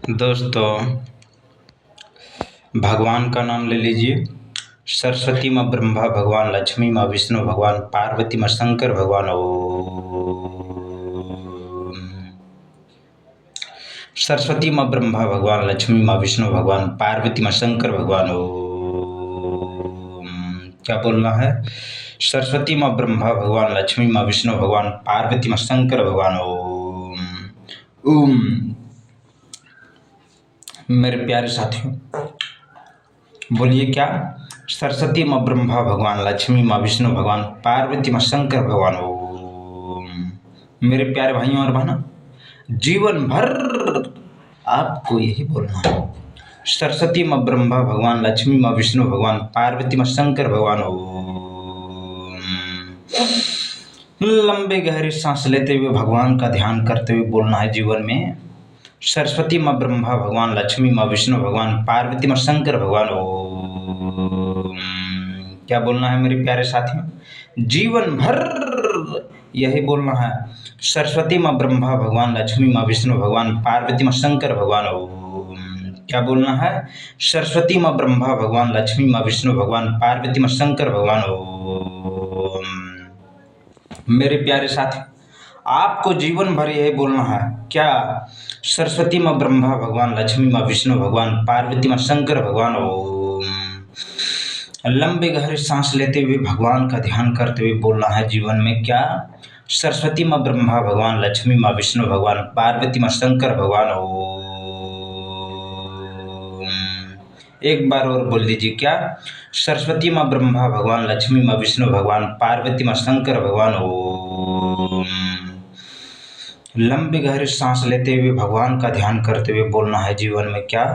दोस्तों, भगवान का नाम ले लीजिए। सरस्वती माँ ब्रह्मा भगवान, लक्ष्मी माँ विष्णु भगवान, पार्वती माँ शंकर भगवान। ओम। सरस्वती माँ ब्रह्मा भगवान, लक्ष्मी माँ विष्णु भगवान, पार्वती माँ शंकर भगवान। ओम। क्या बोलना है? सरस्वती माँ ब्रह्मा भगवान, लक्ष्मी माँ विष्णु भगवान, पार्वती माँ शंकर भगवान। ओम। ओम। मेरे प्यारे साथियों, बोलिए क्या? सरस्वती माँ ब्रह्मा भगवान, लक्ष्मी माँ विष्णु भगवान, पार्वती माँ शंकर भगवान। ओम। मेरे प्यारे भाइयों और बहनों, जीवन भर आपको यही बोलना है। सरस्वती माँ ब्रह्मा भगवान, लक्ष्मी माँ विष्णु भगवान, पार्वती माँ शंकर भगवान। ओम। लंबे गहरे सांस लेते हुए भगवान का ध्यान करते हुए बोलना है जीवन में। सरस्वती माँ ब्रह्मा भगवान, लक्ष्मी माँ विष्णु भगवान, पार्वती माँ शंकर भगवान। ओम। क्या बोलना है मेरे प्यारे साथियों? जीवन भर यही बोलना है। सरस्वती माँ ब्रह्मा भगवान, लक्ष्मी माँ विष्णु भगवान, पार्वती माँ शंकर भगवान। ओम। क्या बोलना है? सरस्वती माँ ब्रह्मा भगवान, लक्ष्मी माँ विष्णु भगवान, पार्वती माँ शंकर भगवान। ओम। मेरे प्यारे साथी, आपको जीवन भर यही बोलना है। क्या? सरस्वती माँ ब्रह्मा भगवान, लक्ष्मी माँ विष्णु भगवान, पार्वती माँ शंकर भगवान। ओम। लंबे गहरे सांस लेते हुए भगवान का ध्यान करते हुए बोलना है जीवन में। क्या? सरस्वती माँ ब्रह्मा भगवान, लक्ष्मी माँ विष्णु भगवान, पार्वती माँ शंकर भगवान। ओम। एक बार और बोल दीजिए। क्या? सरस्वती माँ ब्रह्मा भगवान, लक्ष्मी माँ विष्णु भगवान, पार्वती माँ शंकर भगवान। ओम। लंबे गहरे सांस लेते हुए भगवान का ध्यान करते हुए बोलना है जीवन में। क्या?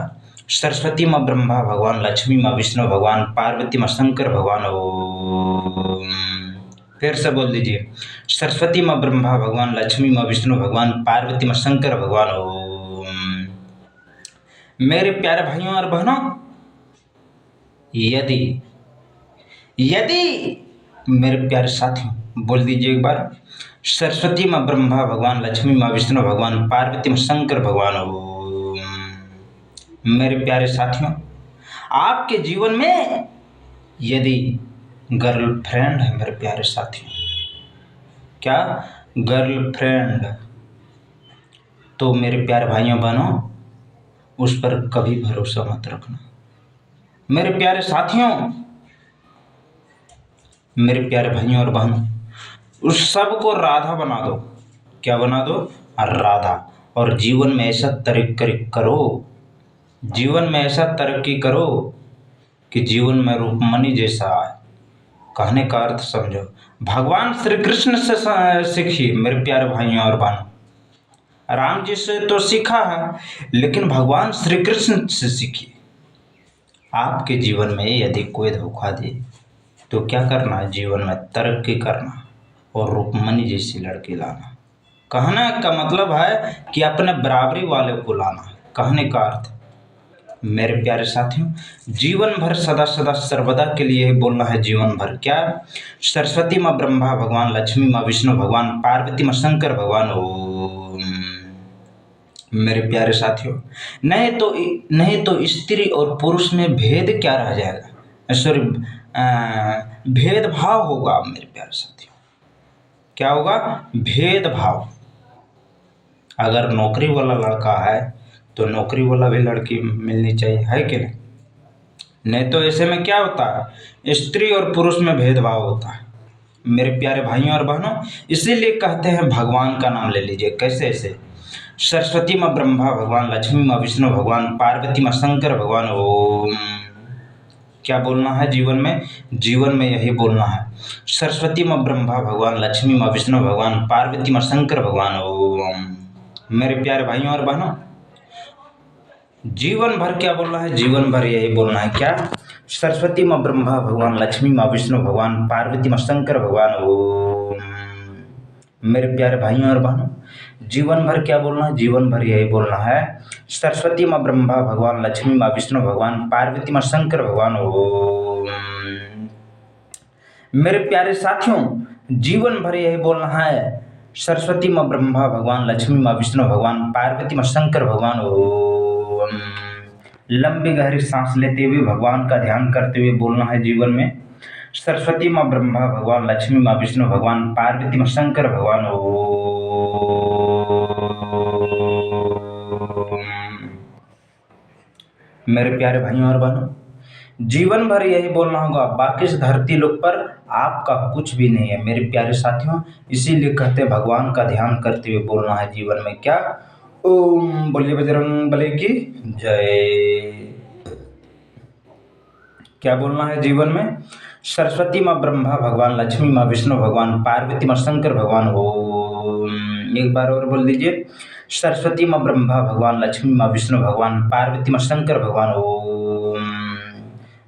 सरस्वती माँ ब्रह्मा भगवान, लक्ष्मी माँ विष्णु भगवान, पार्वती माँ शंकर भगवान। ओम। फिर से बोल दीजिए। सरस्वती माँ ब्रह्मा भगवान, लक्ष्मी माँ विष्णु भगवान, पार्वती माँ शंकर भगवान। ओम। मेरे प्यारे भाइयों और बहनों, यदि यदि मेरे प्यारे साथियों, बोल दीजिए एक बार। सरस्वती माँ ब्रह्मा भगवान, लक्ष्मी माँ विष्णु भगवान, पार्वती माँ शंकर भगवान। ओम। मेरे प्यारे साथियों, आपके जीवन में यदि गर्लफ्रेंड है, मेरे प्यारे साथियों, क्या? गर्लफ्रेंड, तो मेरे प्यारे भाइयों बहनों, उस पर कभी भरोसा मत रखना। मेरे प्यारे साथियों, मेरे प्यारे भाइयों और बहनों, उस सब को राधा बना दो। क्या बना दो? राधा। और जीवन में ऐसा तरक्की करो, जीवन में ऐसा तरक्की करो कि जीवन में रूपमणि जैसा आए। कहने का अर्थ समझो। भगवान श्री कृष्ण से सीखिए मेरे प्यारे भाइयों और बहनों। राम जी से तो सीखा है, लेकिन भगवान श्री कृष्ण से सीखिए। आपके जीवन में यदि कोई धोखा दे तो क्या करना है? जीवन में तरक्की करना और रूपमणि जैसी लड़की लाना। कहने का मतलब है कि अपने बराबरी वाले को लाना। कहने का अर्थ, मेरे प्यारे साथियों, जीवन भर सदा सदा सर्वदा के लिए बोलना है जीवन भर। क्या? सरस्वती माँ ब्रह्मा भगवान, लक्ष्मी माँ विष्णु भगवान, पार्वती माँ शंकर भगवान। ओम। मेरे प्यारे साथियों, नहीं तो स्त्री और पुरुष में भेद क्या रह जाएगा? सॉरी, भेदभाव होगा मेरे प्यारे साथियों। क्या होगा? भेदभाव। अगर नौकरी वाला लड़का है तो नौकरी वाला भी लड़की मिलनी चाहिए, है कि नहीं? नहीं तो ऐसे में क्या होता है? स्त्री और पुरुष में भेदभाव होता है। मेरे प्यारे भाइयों और बहनों, इसीलिए कहते हैं भगवान का नाम ले लीजिए। कैसे? ऐसे सरस्वती माँ ब्रह्मा भगवान, लक्ष्मी माँ विष्णु भगवान, पार्वती माँ शंकर भगवान। ओम। क्या बोलना है जीवन में? जीवन में यही बोलना है। सरस्वती माँ ब्रह्मा भगवान, लक्ष्मी माँ विष्णु भगवान, पार्वती माँ शंकर भगवान। ओम। मेरे प्यारे भाइयों और बहनों, जीवन भर क्या बोलना है? जीवन भर यही बोलना है। क्या? सरस्वती माँ ब्रह्मा भगवान, लक्ष्मी माँ विष्णु भगवान, पार्वती माँ शंकर भगवान। ओम। मेरे प्यारे भाइयों और बहनों, जीवन भर क्या बोलना है? जीवन भर यही बोलना है। सरस्वती माँ ब्रह्मा भगवान, लक्ष्मी माँ विष्णु भगवान, पार्वती माँ शंकर भगवान। ओम। मेरे प्यारे साथियों, जीवन भर यही बोलना है। सरस्वती माँ ब्रह्मा भगवान, लक्ष्मी माँ विष्णु भगवान, पार्वती माँ शंकर भगवान। ओम। लंबी गहरी सांस लेते हुए भगवान का ध्यान करते हुए बोलना है जीवन में। सरस्वती माँ ब्रह्मा भगवान, लक्ष्मी माँ विष्णु भगवान, पार्वती माँ शंकर भगवान ओम। मेरे प्यारे भाइयों और बहनों, जीवन भर यही बोलना होगा, बाकी इस धरती लोक पर आपका कुछ भी नहीं है मेरे प्यारे साथियों। इसीलिए कहते हैं भगवान का ध्यान करते हुए बोलना है जीवन में क्या। ओम बोलिए बजरंग बली की जय। क्या बोलना है जीवन में? सरस्वती माँ ब्रह्मा भगवान, लक्ष्मी माँ विष्णु भगवान, पार्वती माँ शंकर भगवान ओम। एक बार और बोल दीजिए। सरस्वती माँ ब्रह्मा भगवान, लक्ष्मी माँ विष्णु भगवान, पार्वती माँ शंकर भगवान ओम।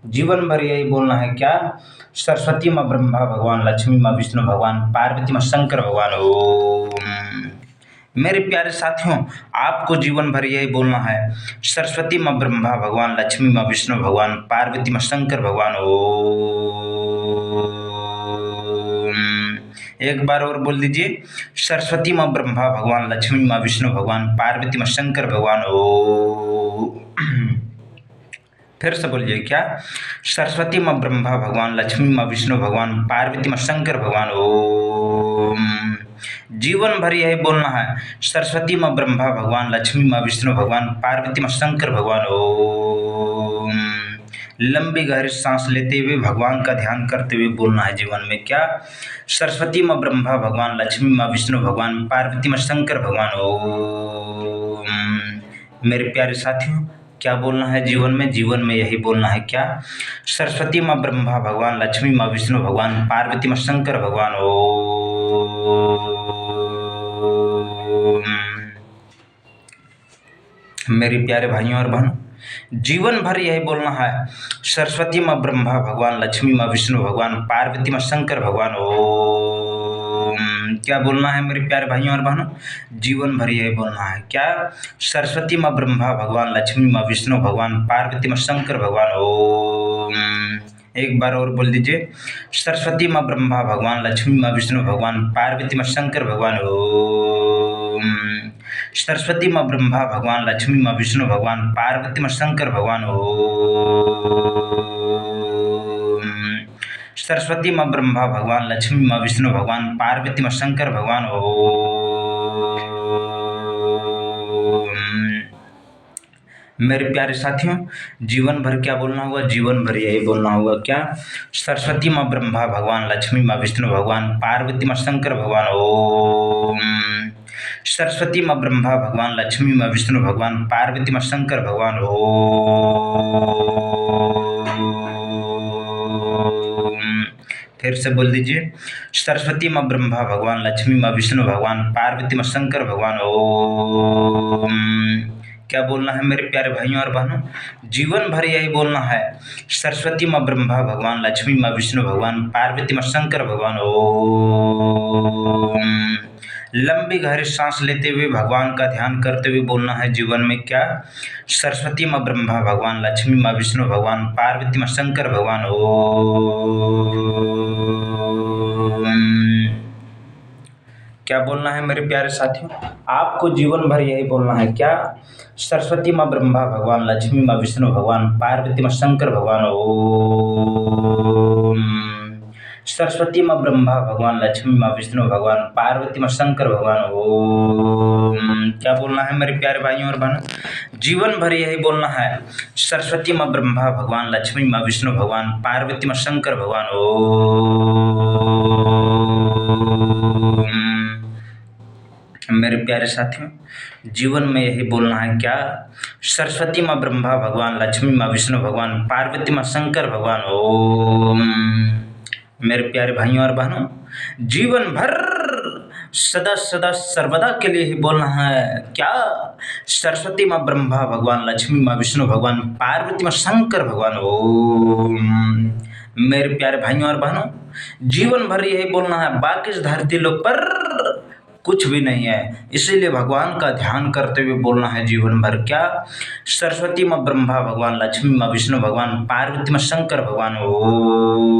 जीवन भर यही बोलना है क्या? सरस्वती माँ ब्रह्मा भगवान, लक्ष्मी माँ विष्णु भगवान, पार्वती माँ शंकर भगवान ओम। मेरे प्यारे साथियों, आपको जीवन भर यही बोलना है। सरस्वती माँ ब्रह्मा भगवान, लक्ष्मी माँ विष्णु भगवान, पार्वती माँ शंकर भगवान ओम। एक बार और बोल दीजिए। सरस्वती माँ ब्रह्मा भगवान, लक्ष्मी माँ विष्णु भगवान, पार्वती माँ शंकर भगवान ओम। फिर से बोलिए क्या? सरस्वती माँ ब्रह्मा भगवान, लक्ष्मी माँ विष्णु भगवान, पार्वती माँ शंकर भगवान ओम। जीवन भर यही बोलना है। सरस्वती माँ ब्रह्मा भगवान, लक्ष्मी माँ विष्णु भगवान, पार्वती माँ शंकर भगवान ओम। लंबी गहरी सांस लेते हुए भगवान का ध्यान करते हुए बोलना है जीवन में क्या? सरस्वती माँ ब्रह्मा भगवान, लक्ष्मी माँ विष्णु भगवान, पार्वती माँ शंकर भगवान ओम। मेरे प्यारे साथियों, क्या बोलना है जीवन में? जीवन में यही बोलना है क्या? सरस्वती माँ ब्रह्मा भगवान, लक्ष्मी माँ विष्णु भगवान, पार्वती माँ शंकर भगवान ओम। मेरे प्यारे भाइयों और बहनों, जीवन भर यही बोलना है। सरस्वती माँ ब्रह्मा भगवान, लक्ष्मी माँ विष्णु भगवान, पार्वती माँ शंकर भगवान ओम। क्या बोलना है मेरे प्यारे भाइयों और बहनों? जीवन भर यही बोलना है क्या? सरस्वती माँ ब्रह्मा भगवान, लक्ष्मी माँ विष्णु भगवान, पार्वती माँ शंकर भगवान ओम। एक बार और बोल दीजिए। सरस्वती माँ ब्रह्मा भगवान, लक्ष्मी माँ विष्णु भगवान, पार्वती माँ शंकर भगवान ओम। सरस्वती माँ ब्रह्मा भगवान, लक्ष्मी माँ विष्णु भगवान, पार्वती माँ शंकर भगवान ओम। सरस्वती माँ ब्रह्मा भगवान, लक्ष्मी माँ विष्णु भगवान, पार्वती माँ शंकर भगवान ओम। मेरे प्यारे साथियों, जीवन भर क्या बोलना होगा? जीवन भर यही बोलना होगा क्या? सरस्वती माँ ब्रह्मा भगवान, लक्ष्मी माँ विष्णु भगवान, पार्वती माँ शंकर भगवान ओम। सरस्वती माँ ब्रह्मा भगवान, लक्ष्मी माँ विष्णु भगवान, पार्वती माँ शंकर भगवान ओम। फिर से बोल दीजिए। सरस्वती माँ ब्रह्मा भगवान, लक्ष्मी माँ विष्णु भगवान, पार्वती माँ शंकर भगवान ओम। क्या बोलना है मेरे प्यारे भाइयों और बहनों? जीवन भर यही बोलना है। सरस्वती माँ ब्रह्मा भगवान, लक्ष्मी माँ विष्णु भगवान, पार्वती माँ शंकर भगवान ओम। लंबी गहरी सांस लेते हुए भगवान का ध्यान करते हुए बोलना है जीवन में क्या? सरस्वती माँ ब्रह्मा भगवान, लक्ष्मी माँ विष्णु भगवान, पार्वती माँ शंकर भगवान ओम। क्या बोलना है मेरे प्यारे साथियों? आपको जीवन भर यही बोलना है क्या? सरस्वती माँ ब्रह्मा भगवान, लक्ष्मी माँ विष्णु भगवान, पार्वती माँ शंकर भगवान ओम। सरस्वती माँ ब्रह्मा भगवान, लक्ष्मी माँ विष्णु भगवान, पार्वती माँ शंकर भगवान ओम। क्या बोलना है मेरे प्यारे भाइयों और बहनों? जीवन भर यही बोलना है। सरस्वती माँ ब्रह्मा भगवान, लक्ष्मी माँ विष्णु भगवान, पार्वती माँ शंकर भगवान ओम। मेरे प्यारे साथियों, जीवन में यही बोलना है क्या? सरस्वती माँ ब्रह्मा भगवान, लक्ष्मी माँ विष्णु भगवान, पार्वती माँ शंकर भगवान ओम। मेरे प्यारे भाइयों और बहनों, जीवन भर सदा सदा सर्वदा के लिए ही बोलना है क्या? सरस्वती माँ ब्रह्मा भगवान, लक्ष्मी माँ विष्णु भगवान, पार्वती माँ शंकर भगवान ओम। मेरे प्यारे भाइयों और बहनों, जीवन भर यही बोलना है। बाकी इस धरती लोक पर कुछ भी नहीं है, इसीलिए भगवान का ध्यान करते हुए बोलना है जीवन भर क्या? सरस्वती माँ ब्रह्मा भगवान, लक्ष्मी माँ विष्णु भगवान, पार्वती माँ शंकर भगवान ओम।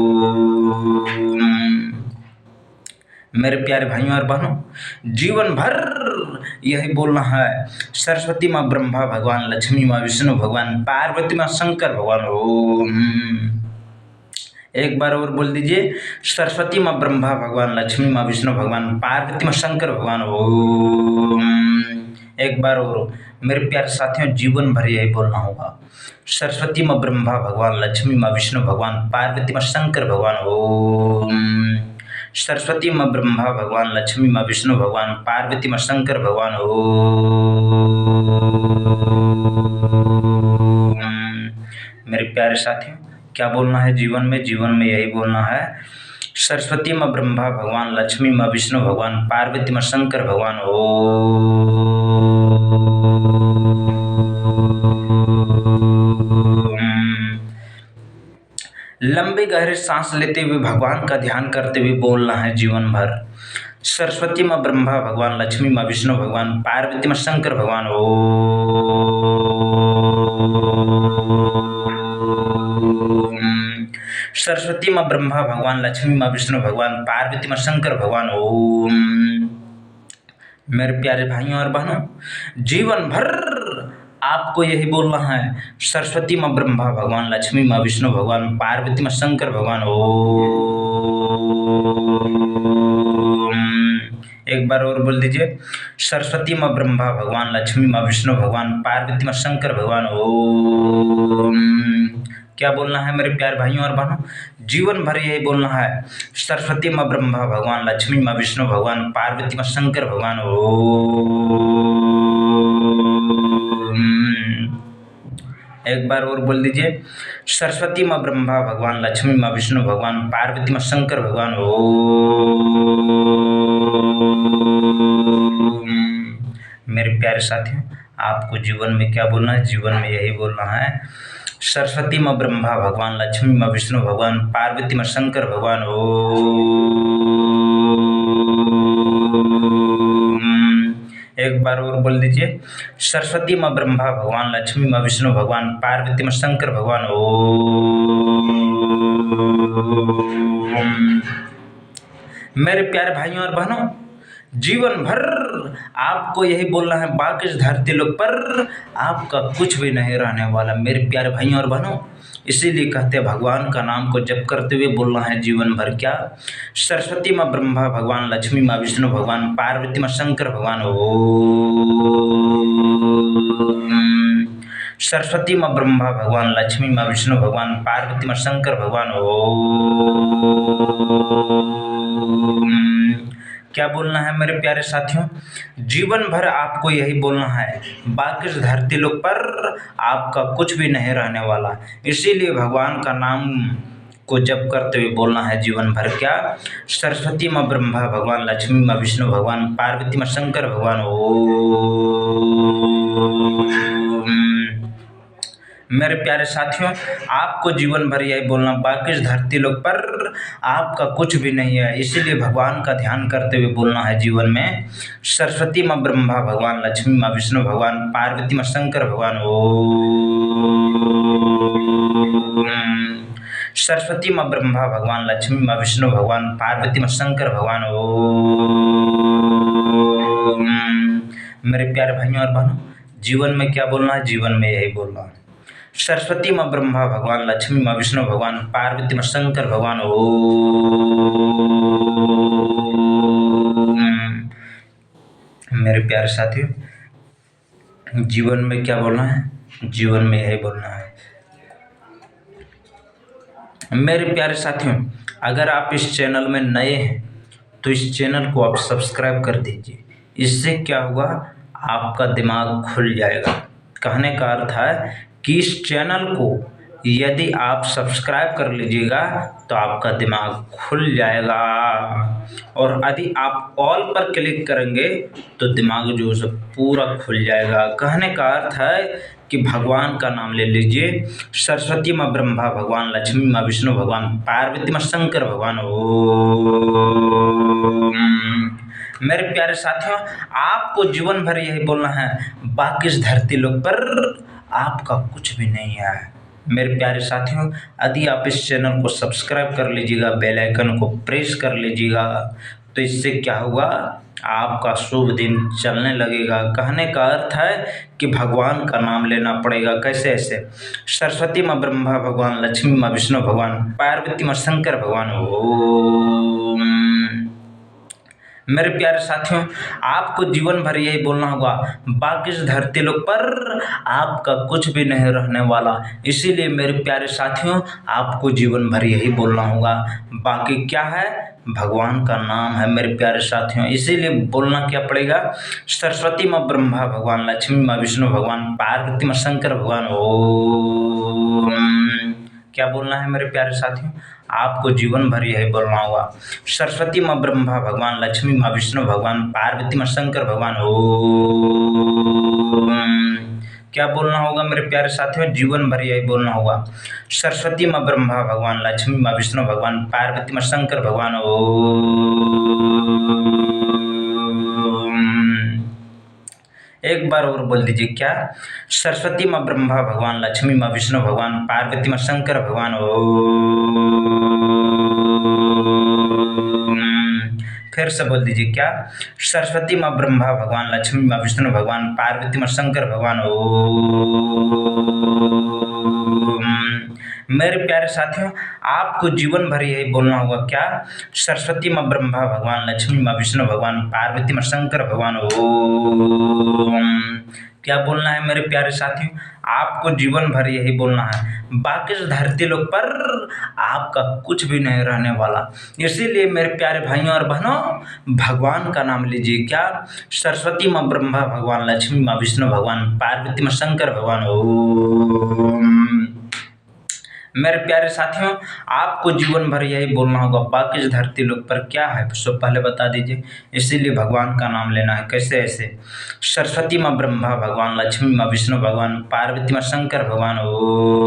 मेरे प्यारे भाइयों और बहनों, जीवन भर यही बोलना है, सरस्वती माँ ब्रह्मा भगवान, लक्ष्मी माँ विष्णु भगवान, पार्वती माँ शंकर भगवान ओम। एक बार और बोल दीजिए, सरस्वती माँ ब्रह्मा भगवान, लक्ष्मी माँ विष्णु भगवान, पार्वती माँ शंकर भगवान ओम। एक बार और मेरे प्यारे साथियों, जीवन भर यही बोलना होगा, सरस्वती माँ ब्रह्मा भगवान, लक्ष्मी माँ विष्णु भगवान, पार्वती माँ शंकर भगवान ओम। सरस्वती माँ ब्रह्मा भगवान, लक्ष्मी माँ विष्णु भगवान, पार्वती माँ शंकर भगवान ओम। मेरे प्यारे साथियों, क्या बोलना है जीवन में? जीवन में यही बोलना है, सरस्वती माँ ब्रह्मा भगवान, लक्ष्मी माँ विष्णु भगवान, पार्वती माँ शंकर भगवान ओम। लंबे गहरे सांस लेते हुए भगवान का ध्यान करते हुए बोलना है जीवन भर, सरस्वती माँ ब्रह्मा भगवान, लक्ष्मी माँ विष्णु भगवान, पार्वती माँ शंकर भगवान ओम। सरस्वती माँ ब्रह्मा भगवान, लक्ष्मी माँ विष्णु भगवान, पार्वती माँ शंकर भगवान ओम। मेरे प्यारे भाइयों और बहनों, जीवन भर आपको यही बोलना है, सरस्वती माँ ब्रह्मा भगवान, लक्ष्मी माँ विष्णु भगवान, पार्वती माँ शंकर भगवान ओम। एक बार और बोल दीजिए, सरस्वती माँ ब्रह्मा भगवान, लक्ष्मी माँ विष्णु भगवान, पार्वती माँ शंकर भगवान ओम। क्या बोलना है मेरे प्यारे भाइयों और बहनों? जीवन भर यही बोलना है, सरस्वती माँ ब्रह्मा भगवान, लक्ष्मी माँ विष्णु भगवान, पार्वती माँ शंकर भगवान ओम। एक बार और बोल दीजिए, सरस्वती माँ ब्रह्मा भगवान, लक्ष्मी माँ विष्णु भगवान, पार्वती माँ शंकर भगवान ओम। मेरे प्यारे साथियों, आपको जीवन में क्या बोलना है? जीवन में यही बोलना है, सरस्वती माँ ब्रह्मा भगवान, लक्ष्मी माँ विष्णु भगवान, पार्वती माँ शंकर भगवान ओम। एक बार और बोल दीजिए, सरस्वती माँ ब्रह्मा भगवान, लक्ष्मी माँ विष्णु भगवान, पार्वती माँ शंकर भगवान ओम। मेरे प्यारे भाइयों और बहनों, जीवन भर आपको यही बोलना है, बाकी इस धरती लोक पर आपका कुछ भी नहीं रहने वाला। मेरे प्यारे भाइयों और बहनों, इसीलिए कहते हैं, भगवान का नाम को जप करते हुए बोलना है जीवन भर क्या, सरस्वती माँ ब्रह्मा भगवान, लक्ष्मी माँ विष्णु भगवान, पार्वती माँ शंकर भगवान ओम। सरस्वती माँ ब्रह्मा भगवान, लक्ष्मी माँ विष्णु भगवान, पार्वती माँ शंकर भगवान ओम। क्या बोलना है मेरे प्यारे साथियों? जीवन भर आपको यही बोलना है, बाकी इस धरती लोक पर आपका कुछ भी नहीं रहने वाला। इसीलिए भगवान का नाम को जप करते हुए बोलना है जीवन भर क्या, सरस्वती माँ ब्रह्मा भगवान, लक्ष्मी माँ विष्णु भगवान, पार्वती माँ शंकर भगवान ओम। मेरे प्यारे साथियों, आपको जीवन भर यही बोलना, बाकी इस धरती लोक पर आपका कुछ भी नहीं है। इसीलिए भगवान का ध्यान करते हुए बोलना है जीवन में, सरस्वती माँ ब्रह्मा भगवान, लक्ष्मी माँ विष्णु भगवान, पार्वती माँ शंकर भगवान ओम। सरस्वती माँ ब्रह्मा भगवान, लक्ष्मी माँ विष्णु भगवान, पार्वती माँ शंकर भगवान ओम। मेरे प्यारे भाइयों और बहनों, जीवन में क्या बोलना है? जीवन में यही बोलना है, सरस्वती माँ ब्रह्मा भगवान, लक्ष्मी माँ विष्णु भगवान, पार्वती माँ शंकर भगवान ओम। मेरे प्यारे साथियों, जीवन में क्या बोलना है? जीवन में यही बोलना है। मेरे प्यारे साथियों, अगर आप इस चैनल में नए हैं तो इस चैनल को आप सब्सक्राइब कर दीजिए। इससे क्या होगा, आपका दिमाग खुल जाएगा। कहने का अर्थ है कि इस चैनल को यदि आप सब्सक्राइब कर लीजिएगा तो आपका दिमाग खुल जाएगा, और यदि आप ऑल पर क्लिक करेंगे तो दिमाग जो है पूरा खुल जाएगा। कहने का अर्थ है कि भगवान का नाम ले लीजिए, सरस्वती माँ ब्रह्मा भगवान, लक्ष्मी माँ विष्णु भगवान, पार्वती माँ शंकर भगवान ओम। मेरे प्यारे साथियों, आपको जीवन भर यही बोलना है, बाकी इस धरती लोक पर आपका कुछ भी नहीं है। मेरे प्यारे साथियों, यदि आप इस चैनल को सब्सक्राइब कर लीजिएगा, बेल आइकन को प्रेस कर लीजिएगा, तो इससे क्या होगा, आपका शुभ दिन चलने लगेगा। कहने का अर्थ है कि भगवान का नाम लेना पड़ेगा। कैसे ऐसे, सरस्वती माँ ब्रह्मा भगवान, लक्ष्मी माँ विष्णु भगवान, पार्वती माँ शंकर भगवान। ओम। मेरे प्यारे साथियों, आपको जीवन भर यही बोलना होगा, बाकी इस धरती लोक पर आपका कुछ भी नहीं रहने वाला। इसीलिए मेरे प्यारे साथियों, आपको जीवन भर यही बोलना होगा। बाकी क्या है, भगवान का नाम है मेरे प्यारे साथियों। इसीलिए बोलना क्या पड़ेगा, सरस्वती माँ ब्रह्मा भगवान, लक्ष्मी माँ विष्णु भगवान, पार्वती माँ शंकर भगवान। ओम। क्या बोलना है मेरे प्यारे साथियों, आपको जीवन भर यही बोलना होगा, सरस्वती माँ ब्रह्मा भगवान, लक्ष्मी माँ विष्णु भगवान, पार्वती माँ शंकर भगवान। ओम। क्या बोलना होगा मेरे प्यारे साथियों, जीवन भर यही बोलना होगा, सरस्वती माँ ब्रह्मा भगवान, लक्ष्मी माँ विष्णु भगवान, पार्वती माँ शंकर भगवान। ओम। एक बार और बोल दीजिए, क्या, सरस्वती माँ ब्रह्मा भगवान, लक्ष्मी माँ विष्णु भगवान, पार्वती माँ शंकर भगवान। ओम। फिर से बोल दीजिए, क्या, सरस्वती माँ ब्रह्मा भगवान, लक्ष्मी माँ विष्णु भगवान, पार्वती माँ शंकर भगवान। ओम। मेरे प्यारे साथियों, आपको जीवन भर यही बोलना होगा, क्या, सरस्वती माँ ब्रह्मा भगवान, लक्ष्मी माँ विष्णु भगवान, पार्वती माँ शंकर भगवान। ओम। क्या बोलना है मेरे प्यारे साथियों, आपको जीवन भर यही बोलना है। बाकी इस धरती लोक पर आपका कुछ भी नहीं रहने वाला। इसीलिए मेरे प्यारे भाइयों और बहनों, भगवान का नाम लीजिए, क्या, सरस्वती माँ ब्रह्मा भगवान, लक्ष्मी माँ विष्णु भगवान, पार्वती माँ शंकर भगवान। ओम। मेरे प्यारे साथियों, आपको जीवन भर यही बोलना होगा, बाकी इस धरती लोक पर क्या है सो पहले बता दीजिए। इसीलिए भगवान का नाम लेना है। कैसे ऐसे, सरस्वती माँ ब्रह्मा भगवान, लक्ष्मी माँ विष्णु भगवान, पार्वती माँ शंकर भगवान। ओम।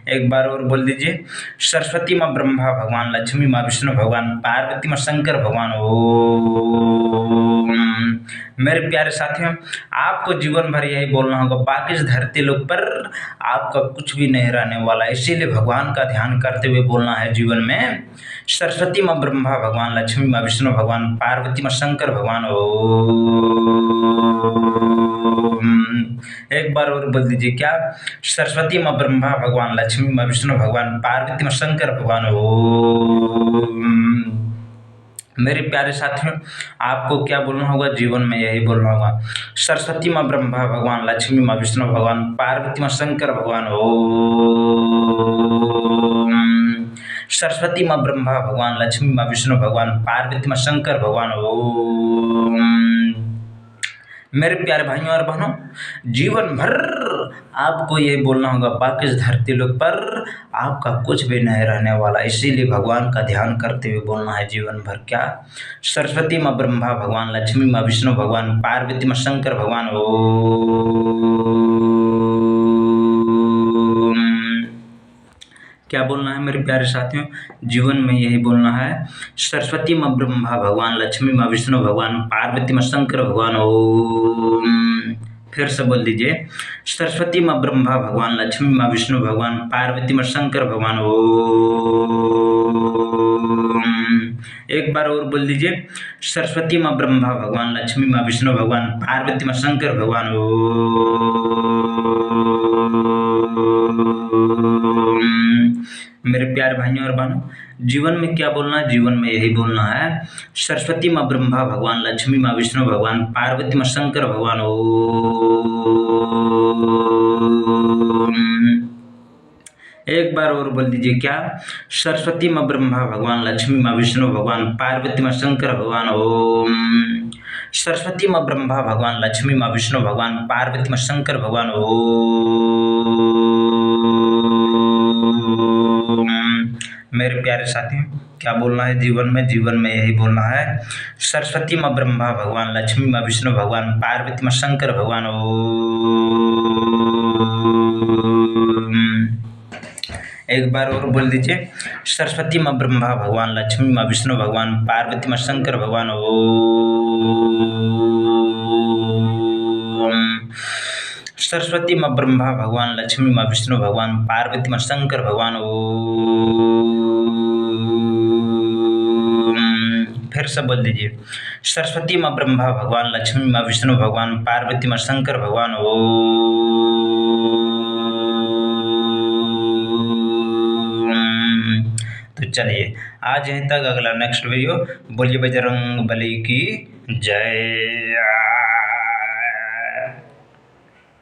एक बार और बोल दीजिए, सरस्वती माँ ब्रह्मा भगवान, लक्ष्मी माँ विष्णु भगवान, पार्वती माँ शंकर भगवान। ओम। मेरे प्यारे साथियों, आपको जीवन भर यही बोलना होगा, बाकी इस धरती लोक पर आपका कुछ भी नहीं रहने वाला। इसीलिए भगवान का ध्यान करते हुए बोलना है जीवन में, सरस्वती माँ ब्रह्मा भगवान, लक्ष्मी माँ विष्णु भगवान, पार्वती माँ शंकर भगवान। ओम। एक बार और बोल दीजिए, क्या, सरस्वती माँ ब्रह्मा भगवान, लक्ष्मी माँ विष्णु भगवान, पार्वती माँ शंकर भगवान। ओम। मेरे प्यारे साथियों, आपको क्या बोलना होगा, जीवन में यही बोलना होगा, सरस्वती माँ ब्रह्मा भगवान, लक्ष्मी माँ विष्णु भगवान, पार्वती माँ शंकर भगवान। ओम। सरस्वती माँ ब्रह्मा भगवान, लक्ष्मी माँ विष्णु भगवान, पार्वती माँ शंकर भगवान। ओम। मेरे प्यारे भाइयों और बहनों, जीवन भर आपको ये बोलना होगा, बाकी इस धरती लोक पर आपका कुछ भी नहीं रहने वाला। इसीलिए भगवान का ध्यान करते हुए बोलना है जीवन भर, क्या, सरस्वती माँ ब्रह्मा भगवान, लक्ष्मी माँ विष्णु भगवान, पार्वती माँ शंकर भगवान। ओम। क्या बोलना है मेरे प्यारे साथियों, जीवन में यही बोलना है, सरस्वती माँ ब्रह्मा भगवान, लक्ष्मी माँ विष्णु भगवान, पार्वती माँ शंकर भगवान। ओम। फिर से बोल दीजिए, सरस्वती माँ ब्रह्मा भगवान, लक्ष्मी माँ विष्णु भगवान, पार्वती माँ शंकर भगवान। ओम। एक बार और बोल दीजिए, सरस्वती माँ ब्रह्मा भगवान, लक्ष्मी माँ विष्णु भगवान, पार्वती माँ शंकर भगवान। ओम। मेरे प्यारे भाइयों और बहनों, जीवन में क्या बोलना है, जीवन में यही बोलना है, सरस्वती माँ ब्रह्मा भगवान, लक्ष्मी माँ विष्णु भगवान, पार्वती माँ शंकर भगवान। ओम। एक बार और बोल दीजिए, क्या, सरस्वती माँ ब्रह्मा भगवान, लक्ष्मी माँ विष्णु भगवान, पार्वती माँ शंकर भगवान। ओम। सरस्वती माँ ब्रह्मा भगवान, लक्ष्मी माँ विष्णु भगवान, पार्वती माँ शंकर भगवान। ओम। मेरे प्यारे साथियों, क्या बोलना है जीवन में, जीवन में यही बोलना है, सरस्वती माँ ब्रह्मा भगवान, लक्ष्मी माँ विष्णु भगवान, पार्वती माँ शंकर भगवान। ओम। एक बार और बोल दीजिए, सरस्वती माँ ब्रह्मा भगवान, लक्ष्मी माँ विष्णु भगवान, पार्वती माँ शंकर भगवान। ओम। सरस्वती माँ ब्रह्मा भगवान, लक्ष्मी माँ विष्णु भगवान, पार्वती माँ शंकर भगवान। ओम। फिर से बोल दीजिए। सरस्वती माँ ब्रह्मा भगवान, लक्ष्मी माँ विष्णु भगवान, पार्वती माँ शंकर भगवान। ओम। तो चलिए आज यहीं तक, अगला नेक्स्ट वीडियो। बोलिए बजरंग बली की जय।